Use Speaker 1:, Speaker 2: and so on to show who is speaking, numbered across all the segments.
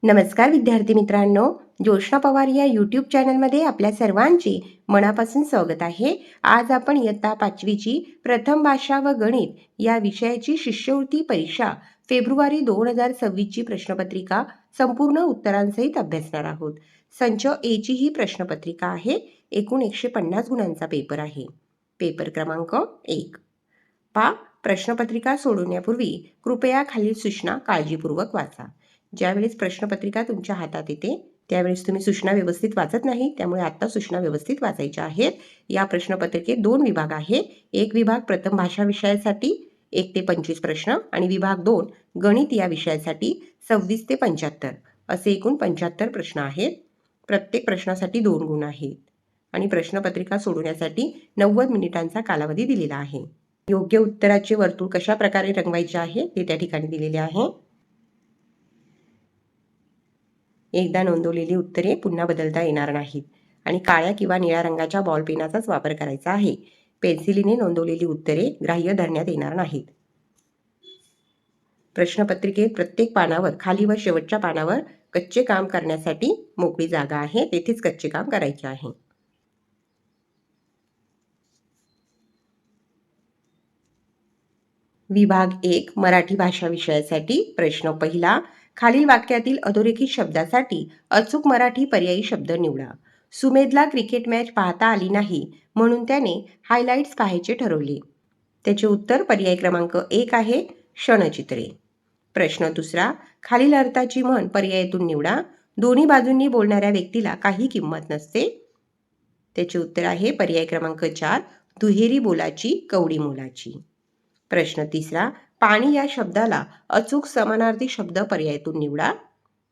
Speaker 1: नमस्कार विद्यार्थी मित्रांनो, ज्योत्स्ना पवार या यूट्यूब चॅनलमध्ये आपल्या सर्वांचे मनापासून स्वागत आहे. आज आपण इयत्ता 5वीची प्रथम भाषा व गणित या विषयाची शिष्यवृत्ती परीक्षा फेब्रुवारी 2026ची प्रश्नपत्रिका संपूर्ण उत्तरांसहित अभ्यासणार आहोत. संच ए ची ही प्रश्नपत्रिका आहे. एकूण 150 गुणांचा पेपर आहे. पेपर क्रमांक 1. प्रश्नपत्रिका सोडवण्यापूर्वी कृपया खालील सूचना काळजीपूर्वक वाचा. ज्यावेळेस प्रश्नपत्रिका तुमच्या हातात येते त्यावेळेस तुम्ही सूचना व्यवस्थित वाचत नाही, त्यामुळे आता सूचना व्यवस्थित वाचायच्या आहेत. या प्रश्नपत्रिकेत 2 विभाग आहे. एक विभाग प्रथम भाषा विषयासाठी 1 ते 25 प्रश्न आणि विभाग 2 गणित या विषयासाठी 26 ते 75 असे एकूण 75 प्रश्न आहेत. प्रत्येक प्रश्नासाठी 2 गुण आहेत आणि प्रश्नपत्रिका सोडवण्यासाठी 90 मिनिटांचा कालावधी दिलेला आहे. योग्य उत्तराचे वर्तुळ कशा प्रकारे रंगवायचे आहे ते त्या ठिकाणी दिलेले आहे. एकदा नोंदवलेली उत्तरे पुन्हा बदलता येणार नाहीत आणि काळ्या किंवा निळ्या रंगाच्या बॉल पेनाचाच वापर करायचा आहे. पेन्सिलीने नोंदवलेली उत्तरे ग्राह्य धरण्यात येणार नाहीत. प्रश्नपत्रिकेत प्रत्येक पानावर खाली व शेवटच्या पानावर कच्चे काम करण्यासाठी मोकळी जागा आहे. तेथेच कच्चे काम करायचे आहे. विभाग 1 मराठी भाषा विषयासाठी प्रश्न पहिला. खालील वाक्यातील अधोरेखित शब्दासाठी अचूक मराठी पर्यायी शब्द निवडा. सुमेधला क्रिकेट मॅच पाहता आली नाही म्हणून त्याने हायलाइट्स पाहायचे ठरवले. त्याचे उत्तर पर्याय क्रमांक 1 आहे क्षणचित्रे. प्रश्न दुसरा. खालील अर्थाची म्हण पर्यायातून निवडा. दोन्ही बाजूंनी बोलणाऱ्या व्यक्तीला काही किंमत नसते. त्याचे उत्तर आहे पर्याय क्रमांक 4 दुहेरी बोलाची कवडी मोलाची. प्रश्न तिसरा. पाणी या शब्दाला अचूक समानार्थी शब्द पर्यायातून निवडा.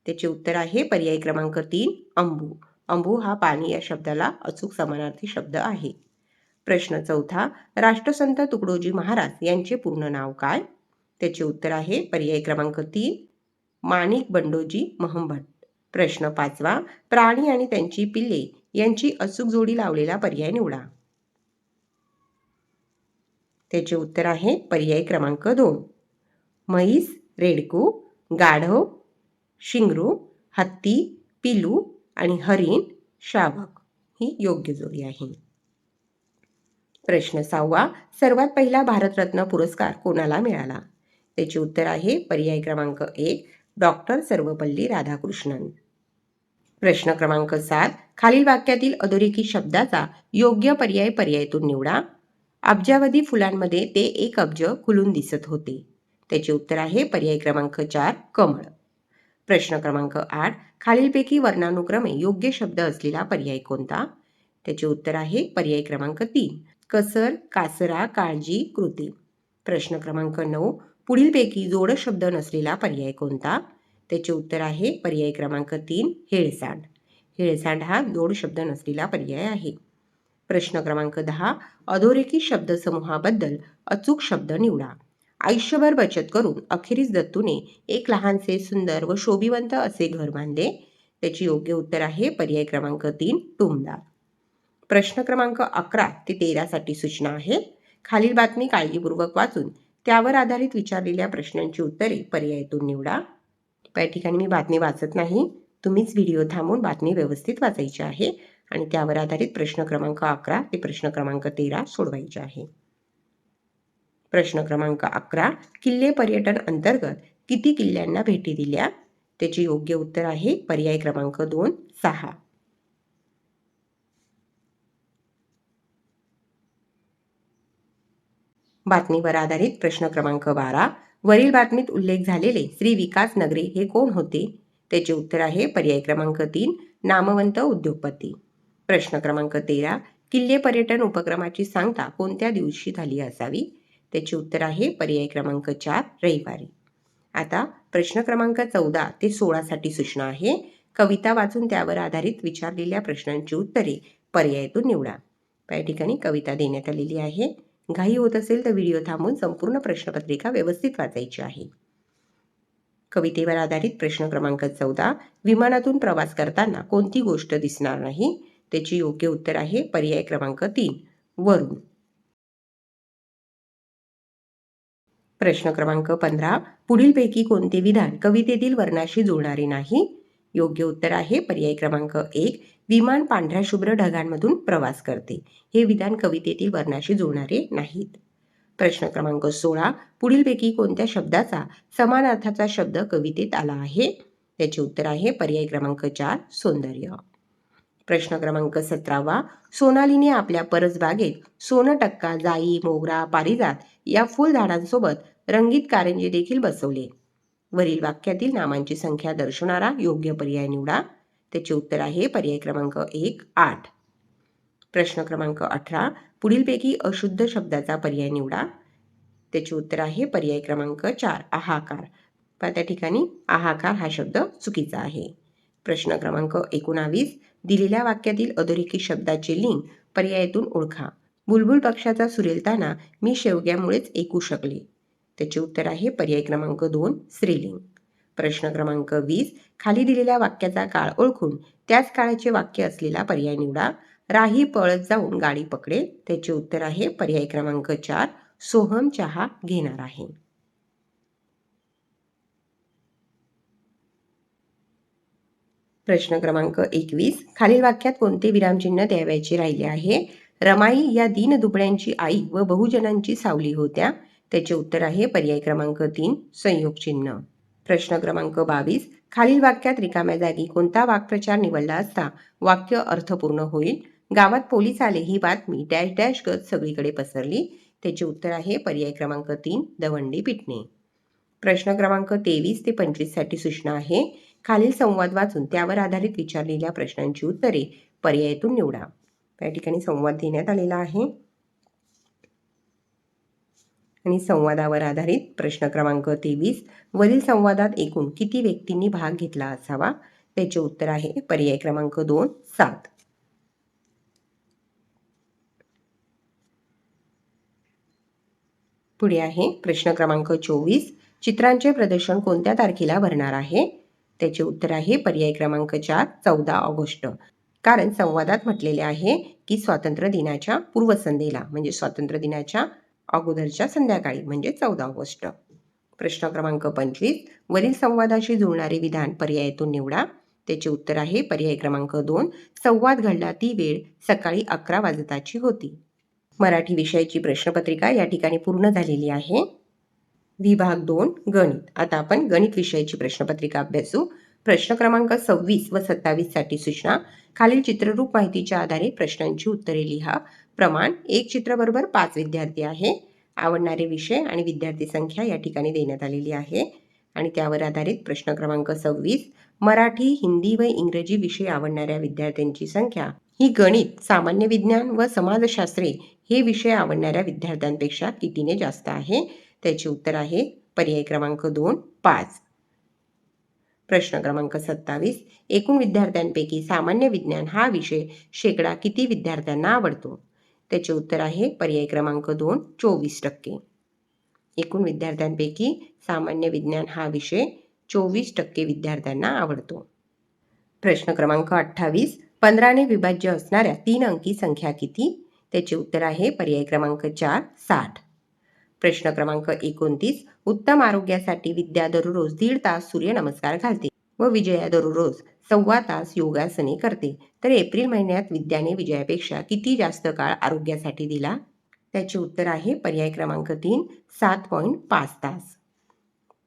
Speaker 1: त्याचे उत्तर आहे पर्याय क्रमांक 3 अंबू. अंबू हा पाणी या शब्दाला अचूक समानार्थी शब्द आहे. प्रश्न चौथा. राष्ट्रसंत तुकडोजी महाराज यांचे पूर्ण नाव काय? त्याचे उत्तर आहे पर्याय क्रमांक 3 माणिक बंडोजी महंमद. प्रश्न पाचवा. प्राणी आणि त्यांची पिल्ले यांची अचूक जोडी लावलेला पर्याय निवडा. त्याचे उत्तर आहे पर्याय क्रमांक 2 म्हैस, रेडकू, गाढव, शिंगरू, हत्ती, पिलू आणि हरिण, शावक ही योग्य जोडी आहे. प्रश्न 6वा. सर्वात पहिला भारतरत्न पुरस्कार कोणाला मिळाला? त्याचे उत्तर आहे पर्याय क्रमांक 1 डॉक्टर सर्वपल्ली राधाकृष्णन. प्रश्न क्रमांक 7. खालील वाक्यातील अधोरेखित शब्दाचा योग्य पर्याय पर्यायातून निवडा. अब्जावधी फुलांमध्ये ते 1 अब्ज खुलून दिसत होते. त्याचे उत्तर आहे पर्याय क्रमांक 4 कमळ. प्रश्न क्रमांक 8. खालीलपैकी वर्णानुक्रमे योग्य शब्द असलेला पर्याय कोणता? त्याचे उत्तर आहे पर्याय क्रमांक 3 कसर, कासरा, काळजी, कृती. प्रश्न क्रमांक 9. पुढीलपैकी जोड शब्द नसलेला पर्याय कोणता? त्याचे उत्तर आहे पर्याय क्रमांक 3 हेळसांड. हेळसांड हा जोड शब्द नसलेला पर्याय आहे. प्रश्न क्रमांक 10. अधोरेखित शब्दसमूहाबद्दल अचूक शब्द निवडा. आयुष्यभर बचत करून अखेरीस दत्तूने एक लहानसे सुंदर व शोभिवंत असे घर बांधले. त्याचे योग्य उत्तर आहे पर्याय क्रमांक 3 टुमदार. प्रश्न क्रमांक 11 ते 13 साठी सूचना आहेत. खालील बातमी काळजीपूर्वक वाचून त्यावर आधारित विचारलेल्या प्रश्नांची उत्तरे पर्यायातून निवडा. या ठिकाणी मी बातमी वाचत नाही, तुम्हीच व्हिडिओ थांबवून बातमी व्यवस्थित वाचायची आहे आणि त्यावर आधारित प्रश्न क्रमांक 11 ते प्रश्न क्रमांक 13 सोडवायचे आहे. प्रश्न क्रमांक 11. किल्ले पर्यटन अंतर्गत किती किल्ल्यांना भेटी दिल्या? त्याचे योग्य उत्तर आहे पर्याय क्रमांक 2 6. बातमीवर आधारित प्रश्न क्रमांक 12. वरील बातमीत उल्लेख झालेले श्री विकास नगरे हे कोण होते? त्याचे उत्तर आहे पर्याय क्रमांक 3 नामवंत उद्योगपती. प्रश्न क्रमांक 13. किल्ले पर्यटन उपक्रमाची सांगता कोणत्या दिवशी झाली असावी? त्याचे उत्तर आहे पर्याय क्रमांक 4 रविवारी. आता प्रश्न क्रमांक 14 ते 16 साठी सूचना आहे. कविता वाचून त्यावर आधारित विचारलेल्या प्रश्नांची उत्तरे पर्यायातून निवडा. या ठिकाणी कविता देण्यात आलेली आहे. घाई होत असेल तर व्हिडिओ थांबवून संपूर्ण प्रश्नपत्रिका व्यवस्थित वाचायची आहे. कवितेवर आधारित प्रश्न क्रमांक 14. विमानातून प्रवास करताना कोणती गोष्ट दिसणार नाही? त्याची योग्य उत्तर आहे पर्याय क्रमांक 3 वरून. प्रश्न क्रमांक 15. पुढीलपैकी कोणते विधान कवितेतील वर्णाशी जुळणारे नाही? योग्य उत्तर आहे पर्याय क्रमांक 1. विमान पांढऱ्या शुभ्र ढगांमधून प्रवास करते. हे विधान कवितेतील वर्णाशी जुळणारे नाहीत. प्रश्न क्रमांक 16. पुढीलपैकी कोणत्या शब्दाचा समान अर्थाचा शब्द कवितेत आला आहे? त्याचे उत्तर आहे पर्याय क्रमांक 4. सौंदर्य. प्रश्न क्रमांक 17. सोनालीने आपल्या परसबागेत सोनटक्का, जाई, मोगरा, पारिजात या फुलझाडांसोबत रंगीत कारंजे देखील बसवले. वरील वाक्यातील नामांची संख्या दर्शवणारा योग्य पर्याय निवडा. त्याचे उत्तर आहे पर्याय क्रमांक 1. 8. प्रश्न क्रमांक 18. पुढीलपैकी अशुद्ध शब्दाचा पर्याय निवडा. त्याचे उत्तर आहे पर्याय क्रमांक 4. आहाकार. त्या ठिकाणी आहाकार हा शब्द चुकीचा आहे. प्रश्न क्रमांक 19. दिलेल्या वाक्यातील अधोरेखित शब्दाचे लिंग पर्यायातून ओळखा. बुलबुल पक्षाचा सुरेलताना मी शेवग्यामुळेच ऐकू शकले. त्याचे उत्तर आहे पर्याय क्रमांक 2. स्त्रीलिंग. प्रश्न क्रमांक 20. खाली दिलेल्या वाक्याचा काळ ओळखून त्याच काळाचे वाक्य असलेला पर्याय निवडा. राही पळत जाऊन गाडी पकडेल. त्याचे उत्तर आहे पर्याय क्रमांक 4. सोहम चहा घेणार आहे. प्रश्न क्रमांक 21. खालील वाक्यात कोणते विरामचिन्ह द्यावयाचे राहिले आहे? रमाई या दीनदुबळ्यांची आई व बहुजनांची सावली होत्या. त्याचे उत्तर आहे पर्याय क्रमांक 3. संयोग चिन्ह. प्रश्न क्रमांक 22. खालील वाक्यात रिकाम्या जागी कोणता वाक्प्रचार निवडला असता वाक्य अर्थपूर्ण होईल? गावात पोलीस आले ही बातमी डॅश डॅश गत सगळीकडे पसरली. त्याचे उत्तर आहे पर्याय क्रमांक 3. दवंडी पिटणे. प्रश्न क्रमांक 23 ते 25 साठी सूचना आहे. खालील संवाद वाचून त्यावर आधारित विचारलेल्या प्रश्नांची उत्तरे पर्यायातून निवडा. त्या ठिकाणी संवाद देण्यात आलेला आहे आणि संवादावर आधारित प्रश्न क्रमांक 23. वरील संवादात एकूण किती व्यक्तींनी भाग घेतला असावा? त्याचे उत्तर आहे पर्याय क्रमांक 2. 7. पुढे आहे प्रश्न क्रमांक 24. चित्रांचे प्रदर्शन कोणत्या तारखेला भरणार आहे? त्याचे उत्तर आहे पर्याय क्रमांक 4. 14 ऑगस्ट. कारण संवादात म्हटलेले आहे की स्वातंत्र्य दिनाच्या पूर्वसंध्येला म्हणजे स्वातंत्र्य दिनाच्या अगोदरच्या संध्याकाळी म्हणजे 14 ऑगस्ट. प्रश्न क्रमांक 25. वरील संवादाशी जुळणारे विधान पर्यायातून निवडा. त्याचे उत्तर आहे पर्याय क्रमांक 2. संवाद घडला ती वेळ सकाळी 11 वाजताची होती. मराठी विषयाची प्रश्नपत्रिका या ठिकाणी पूर्ण झालेली आहे. विभाग 2 गणित. आता आपण गणित विषयाची प्रश्नपत्रिका अभ्यासू. प्रश्न क्रमांक 26 व 27 साठी सूचना. खालील चित्ररूप माहितीच्या आधारे प्रश्नांची उत्तरे लिहा. प्रमाण 1 चित्र बरोबर 5 विद्यार्थी आहे. आवडणारे विषय आणि विद्यार्थी संख्या या ठिकाणी देण्यात आलेली आहे आणि त्यावर आधारित प्रश्न क्रमांक 26. मराठी, हिंदी व इंग्रजी विषय आवडणाऱ्या विद्यार्थ्यांची संख्या ही गणित, सामान्य विज्ञान व समाजशास्त्रे हे विषय आवडणाऱ्या विद्यार्थ्यांपेक्षा कितीने जास्त आहे? त्याचे उत्तर आहे पर्याय क्रमांक 2. 5. प्रश्न क्रमांक 27. एकूण विद्यार्थ्यांपैकी सामान्य विज्ञान हा विषय शेकडा किती विद्यार्थ्यांना आवडतो? त्याचे उत्तर आहे पर्याय क्रमांक 2. 24%. एकूण विद्यार्थ्यांपैकी सामान्य विज्ञान हा विषय 24% विद्यार्थ्यांना आवडतो. प्रश्न क्रमांक 28. 15ने विभाज्य असणाऱ्या 3 अंकी संख्या किती? त्याचे उत्तर आहे पर्याय क्रमांक 4. 60. प्रश्न क्रमांक 29. उत्तम आरोग्यासाठी विद्या दररोज 1.5 तास सूर्यनमस्कार घालते व विजया दररोज 1.25 तास योगासने करते. तर एप्रिल महिन्यात विद्याने विजयापेक्षा किती जास्त काळ आरोग्यासाठी दिला? त्याचे उत्तर आहे पर्याय क्रमांक 3. 7.5 तास.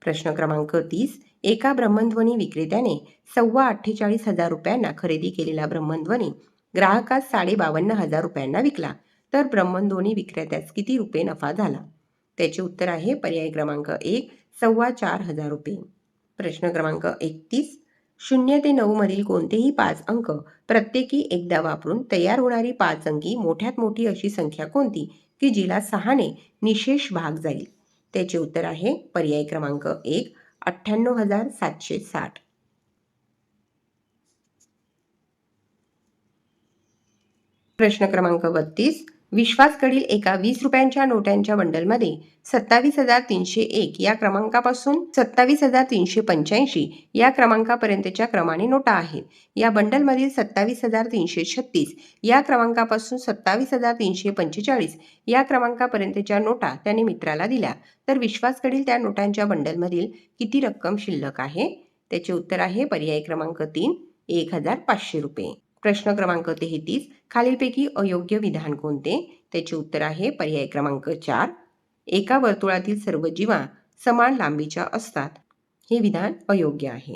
Speaker 1: प्रश्न क्रमांक 30. एका ब्रह्मध्वनी विक्रेत्याने 48,500 रुपयांना खरेदी केलेला ब्रह्मध्वनी ग्राहकास 52,500 रुपयांना विकला. तर ब्रह्मध्वनी विक्रेत्यास किती रुपये नफा झाला? त्याचे उत्तर आहे पर्याय क्रमांक 1. 4,2500 रुपये. प्रश्न क्रमांक 31. 0 ते 9 मधील कोणतेही 5 अंक प्रत्येकी एकदा वापरून तयार होणारी 5 अंकी मोठ्यात मोठी अशी संख्या कोणती की जिला 6ने निशेष भाग जाईल? त्याचे उत्तर आहे पर्याय क्रमांक 1. 98,760. प्रश्न क्रमांक 32. विश्वासकडील एका 20 रुपयांच्या नोटांच्या बंडलमध्ये 27,301 या क्रमांकापासून 27,385 या क्रमांकापर्यंतच्या क्रमाने नोटा आहेत. या बंडलमधील 27,336 या क्रमांकापासून 27,345 या क्रमांकापर्यंतच्या नोटा त्याने मित्राला दिल्या. तर विश्वासकडील त्या नोटांच्या बंडलमधील किती रक्कम शिल्लक आहे? त्याचे उत्तर आहे पर्याय क्रमांक 3 1500 रुपये. प्रश्न क्रमांक 33 खालीलपैकी अयोग्य विधान कोणते? त्याचे उत्तर आहे पर्याय क्रमांक 4 एका वर्तुळातील सर्व जीवा समान लांबीच्या असतात. हे विधान अयोग्य आहे.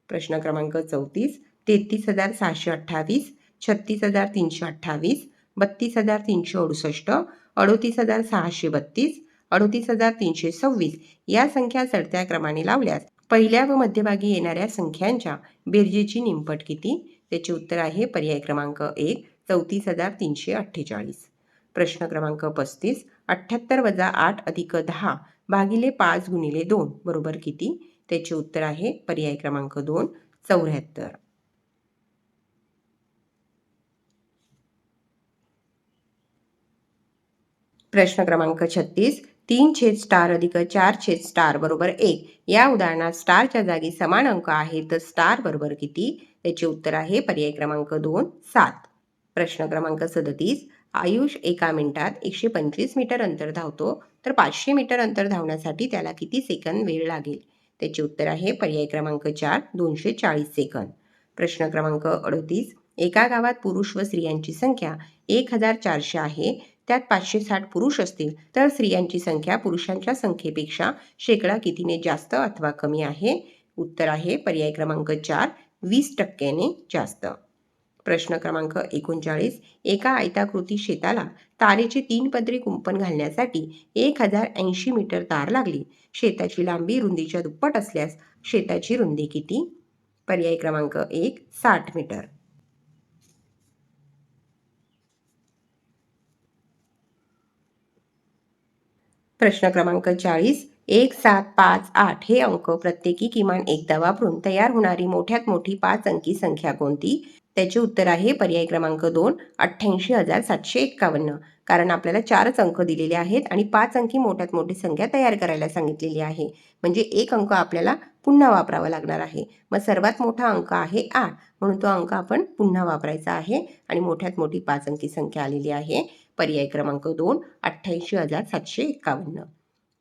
Speaker 1: प्रश्न क्रमांक 34 33,628, 36,328, 32,368, 38,632, 38,326 या संख्या चढत्या क्रमाने लावल्यास पहिल्या व मध्यभागी येणाऱ्या संख्यांच्या बेरजेची निमपट किती? त्याचे उत्तर आहे पर्याय क्रमांक 1 34,348. प्रश्न क्रमांक 35 78 वजा 8 अधिक 10 भागिले 5 गुणिले 2 बरोबर किती? त्याचे उत्तर आहे पर्याय क्रमांक 2 74. प्रश्न क्रमांक 36 3 छेद स्टार अधिक 4 छेद स्टार बरोबर 1 या उदाहरणात स्टारच्या जागी समान अंक आहे तर स्टार बरोबर किती? त्याचे उत्तर आहे पर्याय क्रमांक 2 7. प्रश्न क्रमांक 37 आयुष एका मिनिटात 125 मीटर अंतर धावतो तर 500 मीटर अंतर धावण्यासाठी त्याला किती सेकंद वेळ लागेल? त्याचे उत्तर आहे पर्याय क्रमांक 4 240 सेकंद. प्रश्न क्रमांक 38 एका गावात पुरुष व स्त्रियांची संख्या 1400 आहे. त्यात 560 पुरुष असतील तर स्त्रियांची संख्या पुरुषांच्या संख्येपेक्षा शेकडा कितीने जास्त अथवा कमी आहे? उत्तर आहे पर्याय क्रमांक 4 20% जास्त. प्रश्न क्रमांक 39 एका आयताकृती शेताला तारेचे 3 पदरी कुंपण घालण्यासाठी 1080 मीटर तार लागली. शेताची लांबी रुंदीच्या दुप्पट असल्यास शेताची रुंदी किती? पर्याय क्रमांक 1 60 मीटर. प्रश्न क्रमांक 40 1 7 5 8 हे अंक प्रत्येकी किमान एकदा वापरून तयार होणारी मोठ्यात मोठी 5 अंकी संख्या कोणती? त्याचे उत्तर आहे पर्याय क्रमांक 2 88,751. कारण आपल्याला 4च अंक दिलेले आहेत आणि 5 अंकी मोठ्यात मोठी संख्या तयार करायला सांगितलेली आहे. म्हणजे एक अंक आपल्याला पुन्हा वापरावा लागणार आहे. मग सर्वात मोठा अंक आहे 8 म्हणून तो अंक आपण पुन्हा वापरायचा आहे आणि मोठ्यात मोठी 5 अंकी संख्या आलेली आहे. पर्याय क्रमांक 2 88,751.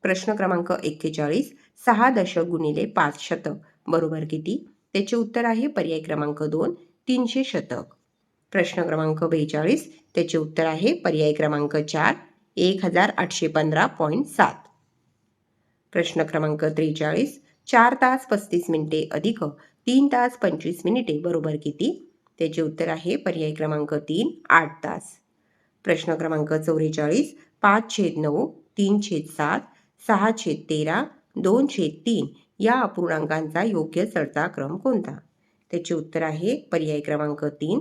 Speaker 1: प्रश्न क्रमांक 41 6 दशक गुणिले 5 शतक बरोबर किती? त्याचे उत्तर आहे पर्याय क्रमांक 2 300 शतक. प्रश्न क्रमांक 42 त्याचे उत्तर आहे पर्याय क्रमांक 4 1815.7. प्रश्न क्रमांक 43 4 तास 35 मिनिटे अधिक 3 तास 25 मिनिटे बरोबर किती? त्याचे उत्तर आहे पर्याय क्रमांक 3 8 तास. प्रश्न क्रमांक 44 5/9 3/7 6/13 2/3 या अपूर्णांकांचा योग्य चढता क्रम कोणता? त्याचे उत्तर आहे पर्याय क्रमांक 3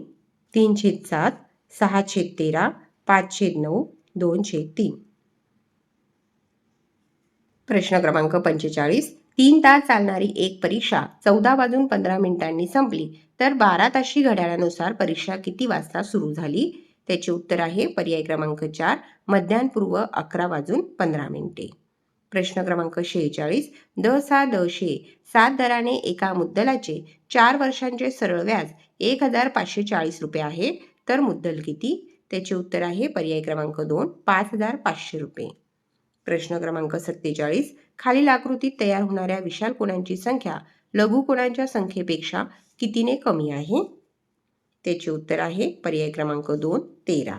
Speaker 1: 3/7 6/13 5/9 2/3. प्रश्न क्रमांक 45 3 तास चालणारी एक परीक्षा 14 वाजून 15 मिनिटांनी संपली तर 12 ताशी घड्याळानुसार परीक्षा किती वाजता सुरू झाली? त्याचे उत्तर आहे पर्याय क्रमांक 4 मध्यान्हपूर्व 11 वाजून 15 मिनिटे. प्रश्न क्रमांक 46 द/श 7 दराने एका मुद्दलाचे 4 वर्षांचे सरळ व्याज 1,540 रुपये आहे तर मुद्दल किती? त्याचे उत्तर आहे पर्याय क्रमांक 2 5,500 रुपये. प्रश्न क्रमांक 47 खालील आकृतीत तयार होणाऱ्या विशाल कोणांची संख्या लघु कोणांच्या संख्येपेक्षा कितीने कमी आहे? त्याचे उत्तर आहे पर्याय क्रमांक 2 13.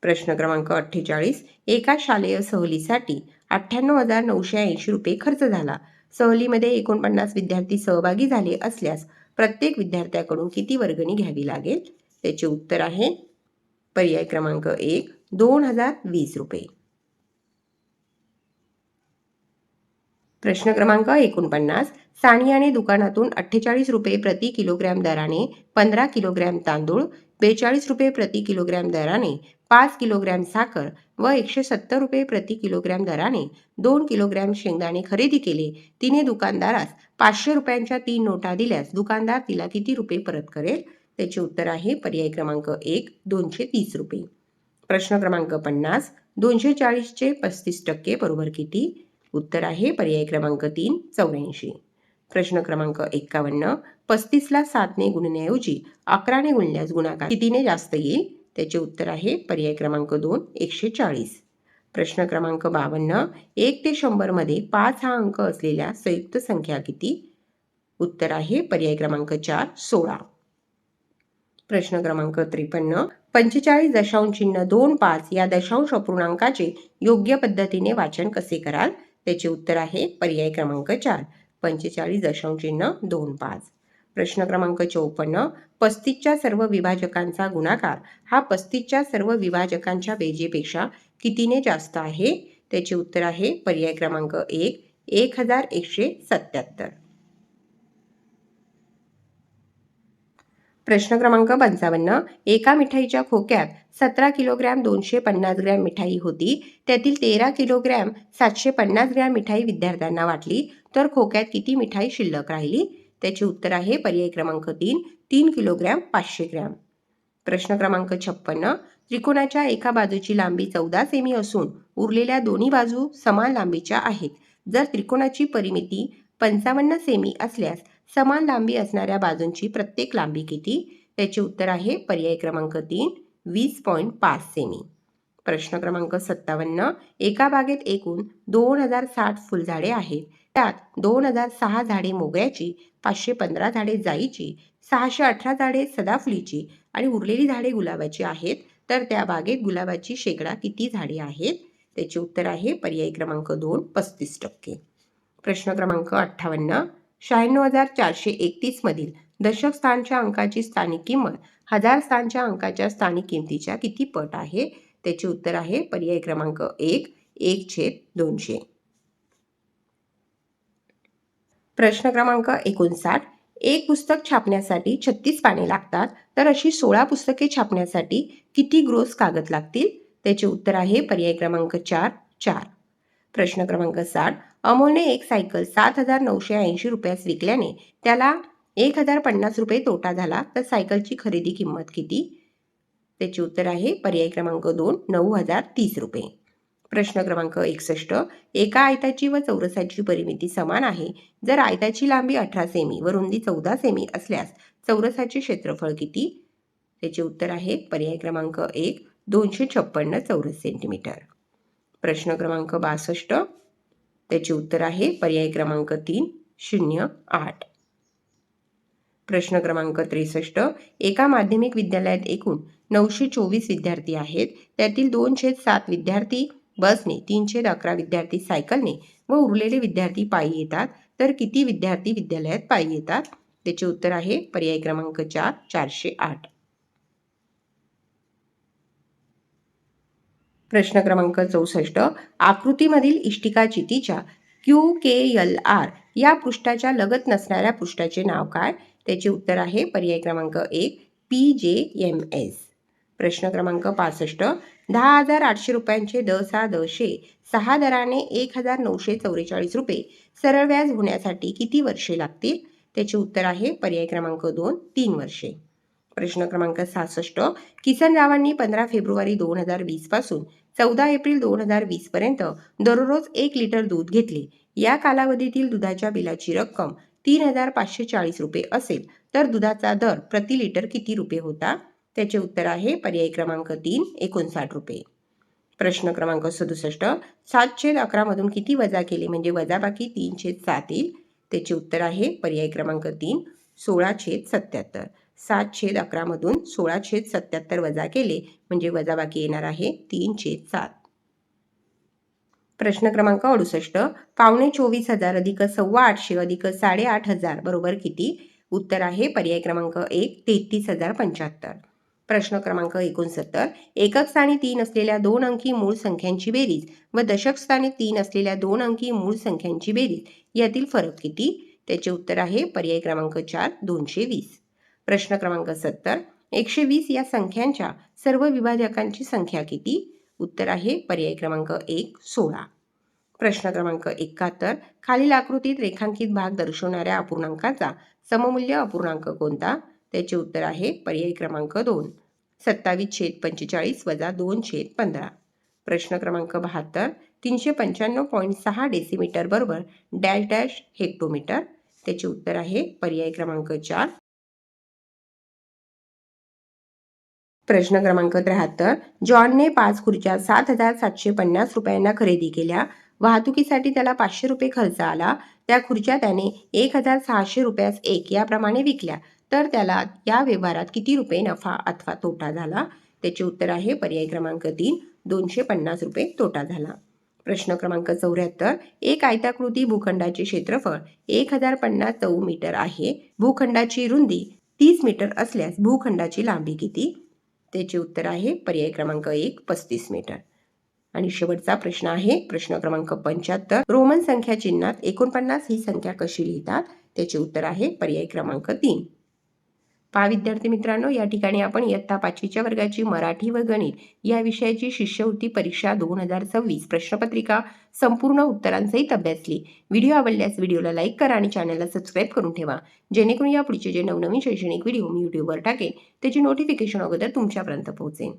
Speaker 1: प्रश्न क्रमांक 48 एका शालेय सहलीसाठी 98,980 रुपये खर्च झाला. सहलीमध्ये 49 विद्यार्थी सहभागी झाले असल्यास प्रत्येक विद्यार्थ्याकडून किती वर्गणी घ्यावी लागेल? त्याचे उत्तर आहे पर्याय क्रमांक 1 2,020 रुपये. प्रश्न क्रमांक 49 सानियाने दुकानातून 48 रुपये प्रति किलोग्रॅम दराने 15 किलोग्रॅम तांदूळ, 42 रुपये प्रति किलोग्रॅम दराने 5 किलोग्रॅम साखर व 170 रुपये प्रति किलोग्रॅम दराने 2 किलोग्रॅम शेंगदाणे खरेदी केले. तिने दुकानदारास 500 रुपयांच्या 3 नोटा दिल्यास दुकानदार तिला किती रुपये परत करेल? त्याचे उत्तर आहे पर्याय क्रमांक 1 230 रुपये. प्रश्न क्रमांक 50 240चे 35% बरोबर किती? उत्तर आहे पर्याय क्रमांक 3 84. प्रश्न क्रमांक 51 35ला 7ने गुणण्याऐवजी 11ने गुणल्यास गुणाकार कितीने जास्त येईल? त्याचे उत्तर आहे पर्याय क्रमांक 2 140. प्रश्न क्रमांक 52 1 ते 100 मध्ये 5 हा अंक असलेल्या संयुक्त संख्या किती? उत्तर आहे पर्याय क्रमांक 4 16. प्रश्न क्रमांक 53. 45.25 या दशांश अपूर्णांकाचे योग्य पद्धतीने वाचन कसे कराल? त्याचे उत्तर आहे पर्याय क्रमांक 4 45.25. प्रश्न क्रमांक 54. 35च्या सर्व विभाजकांचा गुणाकार हा 35च्या सर्व विभाजकांच्या बेरजेपेक्षा कितीने जास्त आहे? त्याचे उत्तर आहे पर्याय क्रमांक 1 1177. प्रश्न क्रमांक 55. एका मिठाईच्या खोक्यात 17 किलोग्रॅम 250 ग्रॅम मिठाई होती. त्यातील 13 किलोग्रॅम 750 ग्रॅम मिठाई विद्यार्थ्यांना वाटली, तर खोक्यात किती मिठाई शिल्लक राहिली? त्याचे उत्तर आहे पर्याय क्रमांक 3 3 किलोग्रॅम 500 ग्रॅम. प्रश्न क्रमांक 56. त्रिकोणाच्या एका बाजूची लांबी 14 सेमी असून उरलेल्या दोन्ही बाजू समान लांबीच्या आहेत. जर त्रिकोणाची परिमिती 55 सेमी असल्यास समान लांबी असणाऱ्या बाजूंची प्रत्येक लांबी किती? त्याचे उत्तर आहे पर्याय क्रमांक 3 20.5 सेमी. प्रश्न क्रमांक 57. एका बागेत एकूण 2060 फुलझाडे आहेत. त्यात 2006 झाडे मोगऱ्याची, 515 झाडे जाईची, 618 झाडे सदाफुलीची आणि उरलेली झाडे गुलाबाची आहेत. तर त्या बागेत गुलाबाची शेकडा किती झाडे आहेत? त्याचे उत्तर आहे पर्याय क्रमांक 2 35%. प्रश्न क्रमांक 58. 96,431 मधील दशक स्थानच्या अंकाची स्थानिक किंमत हजार स्थानच्या अंकाच्या स्थानिक किमतीच्या किती पट आहे? त्याचे उत्तर आहे पर्याय क्रमांक 1 1/200. प्रश्न क्रमांक 59. एक पुस्तक छापण्यासाठी 36 पाने लागतात, तर अशी 16 पुस्तके छापण्यासाठी किती ग्रोस कागद लागतील? त्याचे उत्तर आहे पर्याय क्रमांक 4 4. प्रश्न क्रमांक 60. अमोलने एक सायकल 7,980 रुपयास विकल्याने त्याला 1,050 रुपये तोटा झाला, तर सायकलची खरेदी किंमत किती? त्याचे उत्तर आहे पर्याय क्रमांक 2 9,030 रुपये. प्रश्न क्रमांक 61. एका आयताची व चौरसाची परिमिती समान आहे. जर आयताची लांबी 18 सेमी व रुंदी 14 सेमी असल्यास चौरसाचे क्षेत्रफळ किती? त्याचे उत्तर आहे पर्याय क्रमांक 1 256 चौरस सेंटीमीटर. प्रश्न क्रमांक 62. त्याचे उत्तर आहे पर्याय क्रमांक 3 08. प्रश्न क्रमांक 63. एका माध्यमिक विद्यालयात एकूण 924 विद्यार्थी आहेत. त्यातील 2/7 विद्यार्थी बसने, 3/11 विद्यार्थी सायकलने व उरलेले विद्यार्थी पायी येतात. तर किती विद्यार्थी विद्यालयात पायी येतात? त्याचे उत्तर आहे पर्याय क्रमांक 4 408. प्रश्न क्रमांक 64. आकृतीमधील इष्टिका चितीच्या QKLR या पृष्ठाच्या लगत नसणाऱ्या पृष्ठाचे नाव काय? त्याचे उत्तर आहे पर्याय क्रमांक 1 PJMS. प्रश्न क्रमांक 65. 10,800 रुपयांचे द 6 दराने 1,944 रुपये सरळ व्याज होण्यासाठी किती वर्षे लागतील? त्याचे उत्तर आहे पर्याय क्रमांक 2 3 वर्षे. प्रश्न क्रमांक 66. किसन रावांनी 15 फेब्रुवारी 2020 पासून 14 एप्रिल 2020 पर्यंत दररोज 1 लिटर दूध घेतले. या कालावधीतील दुधाच्या बिलाची रक्कम 3,540 रुपये असेल, तर दुधाचा दर प्रति लिटर किती रुपये होता? त्याचे उत्तर आहे पर्याय क्रमांक 3 59 रुपये. प्रश्न क्रमांक 67. 7/11 मधून किती वजा केले म्हणजे वजाबाकी 3/7 येईल? त्याचे उत्तर आहे पर्याय क्रमांक 3 16/77. 7/11 मधून 16/77 वजा केले म्हणजे वजाबाकी येणार आहे 3/7. प्रश्न क्रमांक 68. 2,24,000 अधिक 850 अधिक 8,500 बरोबर किती? उत्तर आहे पर्याय क्रमांक 1 33,075. प्रश्न क्रमांक 69. एकक स्थानी 3 असलेल्या 2 अंकी मूळ संख्यांची बेरीज व दशक स्थानी 3 असलेल्या 2 अंकी मूळ संख्यांची बेरीज यातील फरक किती? त्याचे उत्तर आहे पर्याय क्रमांक 4 220. प्रश्न क्रमांक 70. 120 या संख्यांच्या सर्व विभाजकांची संख्या किती? उत्तर आहे पर्याय क्रमांक 1 16. प्रश्न क्रमांक 71. खालील आकृतीत रेखांकित भाग दर्शवणाऱ्या अपूर्णांकाचा सममूल्य अपूर्णांक कोणता? त्याचे उत्तर आहे पर्याय क्रमांक 2 27/45 वजा 2/15. प्रश्न क्रमांक 72. 395.6 डेसिमीटर बरोबर डॅश डॅश हेक्टोमीटर. त्याचे उत्तर आहे पर्याय क्रमांक 4. प्रश्न क्रमांक 73. जॉनने 5 खुर्च्या 7,750 रुपयांना खरेदी केल्या. वाहतुकीसाठी त्याला 500 रुपये खर्च आला. त्या खुर्च्या त्याने 1,600 रुपयास एक याप्रमाणे विकल्या तर त्याला या व्यवहारात किती रुपये नफा अथवा तोटा झाला? त्याचे उत्तर आहे पर्याय क्रमांक 3, 250 रुपये तोटा झाला. प्रश्न क्रमांक 74. एक आयताकृती भूखंडाचे क्षेत्रफळ 1050 चौमीटर आहे. भूखंडाची रुंदी 30 मीटर असल्यास भूखंडाची लांबी किती? त्याचे उत्तर आहे पर्याय क्रमांक 1, 35 मीटर. आणि शेवटचा प्रश्न आहे प्रश्न क्रमांक 75. रोमन संख्या चिन्हात 49 ही संख्या कशी लिहितात? त्याचे उत्तर आहे पर्याय क्रमांक 3. पहा विद्यार्थी मित्रांनो, या ठिकाणी आपण इयत्ता 5वीच्या वर्गाची मराठी व गणित या विषयाची शिष्यवृत्ती परीक्षा 2026 प्रश्नपत्रिका संपूर्ण उत्तरांसहित अभ्यासली. व्हिडिओ आवडल्यास व्हिडिओला लाईक करा आणि चॅनलला सबस्क्राईब करून ठेवा, जेणेकरून या पुढचे जे नवनवीन शैक्षणिक व्हिडिओ मी यूट्यूबवर टाकेन त्याची नोटिफिकेशन अगोदर तुमच्यापर्यंत पोहोचेल.